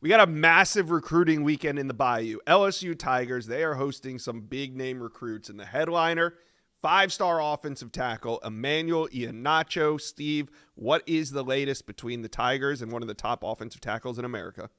We got a massive recruiting weekend in the Bayou. LSU Tigers, they are hosting some big name recruits, and the headliner, five-star offensive tackle, Emanuel Ianacho. Steve, what is the latest between the Tigers and one of the top offensive tackles in America?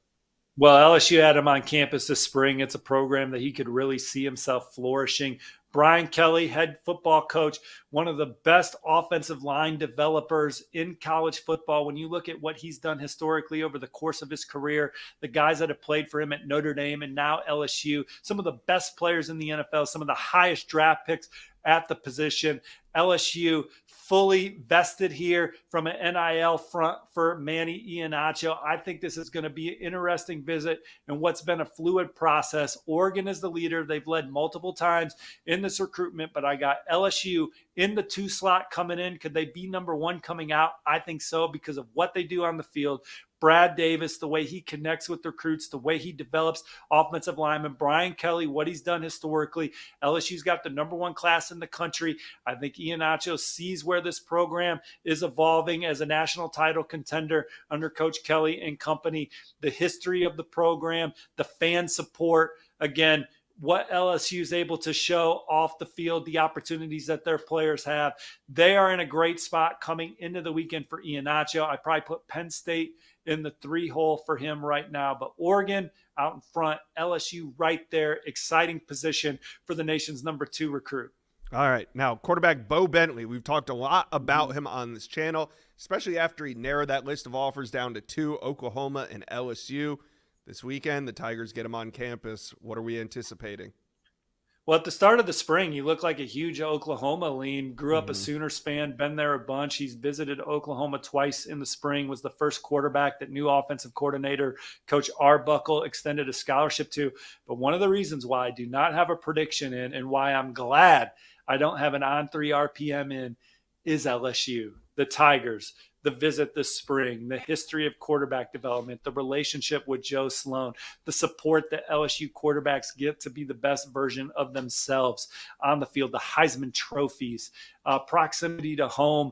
Well, LSU had him on campus this spring. It's a program that he could really see himself flourishing. Brian Kelly, head football coach, one of the best offensive line developers in college football. When you look at what he's done historically over the course of his career, the guys that have played for him at Notre Dame and now LSU, some of the best players in the NFL, some of the highest draft picks at the position. LSU fully vested here from an NIL front for Manny Ianacho. I think this is going to be an interesting visit and what's been a fluid process. Oregon is the leader. They've led multiple times in this recruitment, but I got LSU in the 2 slot coming in. Could they be number 1 coming out? I think so because of what they do on the field. Brad Davis, the way he connects with recruits, the way he develops offensive linemen. Brian Kelly, what he's done historically. LSU's got the number 1 class in the country. I think Ianacho sees where this program is evolving as a national title contender under Coach Kelly and company. The history of the program, the fan support, again, what LSU is able to show off the field, the opportunities that their players have. They are in a great spot coming into the weekend for Ianacho. I probably put Penn State in the 3 hole for him right now, but Oregon out in front, LSU right there, exciting position for the nation's number 2 recruit. All right. Now, quarterback Bo Bentley, we've talked a lot about him on this channel, especially after he narrowed that list of offers down to 2, Oklahoma and LSU. This weekend, the Tigers get him on campus. What are we anticipating? Well, at the start of the spring, you look like a huge Oklahoma lean. Grew up a Sooners fan, been there a bunch. He's visited Oklahoma twice in the spring, was the first quarterback that new offensive coordinator Coach Arbuckle extended a scholarship to. But one of the reasons why I do not have a prediction in and why I'm glad I don't have an on-3 RPM in is LSU, the Tigers, the visit this spring, the history of quarterback development, the relationship with Joe Sloan, the support that LSU quarterbacks get to be the best version of themselves on the field, the Heisman trophies, proximity to home.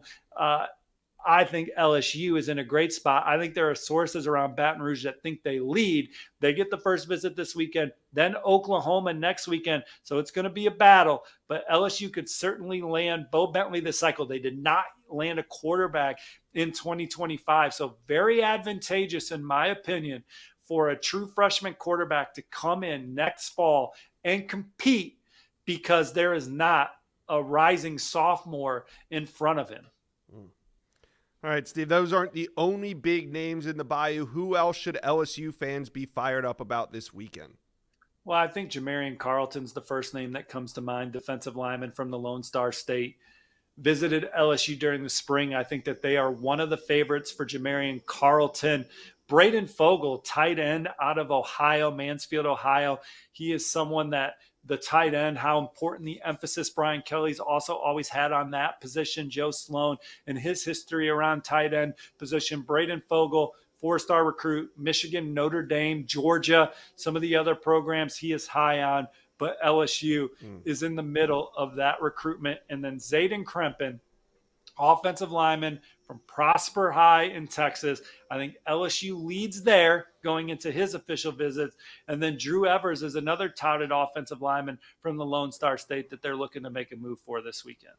I think LSU is in a great spot. I think there are sources around Baton Rouge that think they lead. They get the first visit this weekend, then Oklahoma next weekend. So it's going to be a battle, but LSU could certainly land Bo Bentley this cycle. They did not land a quarterback in 2025. So very advantageous, in my opinion, for a true freshman quarterback to come in next fall and compete because there is not a rising sophomore in front of him. All right, Steve, those aren't the only big names in the Bayou. Who else should LSU fans be fired up about this weekend? Well, I think Jamarian Carlton's the first name that comes to mind, defensive lineman from the Lone Star State. Visited LSU during the spring. I think that they are one of the favorites for Jamarian Carlton. Braden Fogel, tight end out of Ohio, Mansfield, Ohio. He is someone that the tight end, how important the emphasis Brian Kelly's also always had on that position. Joe Sloan and his history around tight end position. Braden Fogel, 4-star recruit, Michigan, Notre Dame, Georgia, some of the other programs he is high on, but LSU is in the middle of that recruitment. And then Zayden Krempin, offensive lineman from Prosper High in Texas. I think LSU leads there going into his official visits. And then Drew Evers is another touted offensive lineman from the Lone Star State that they're looking to make a move for this weekend.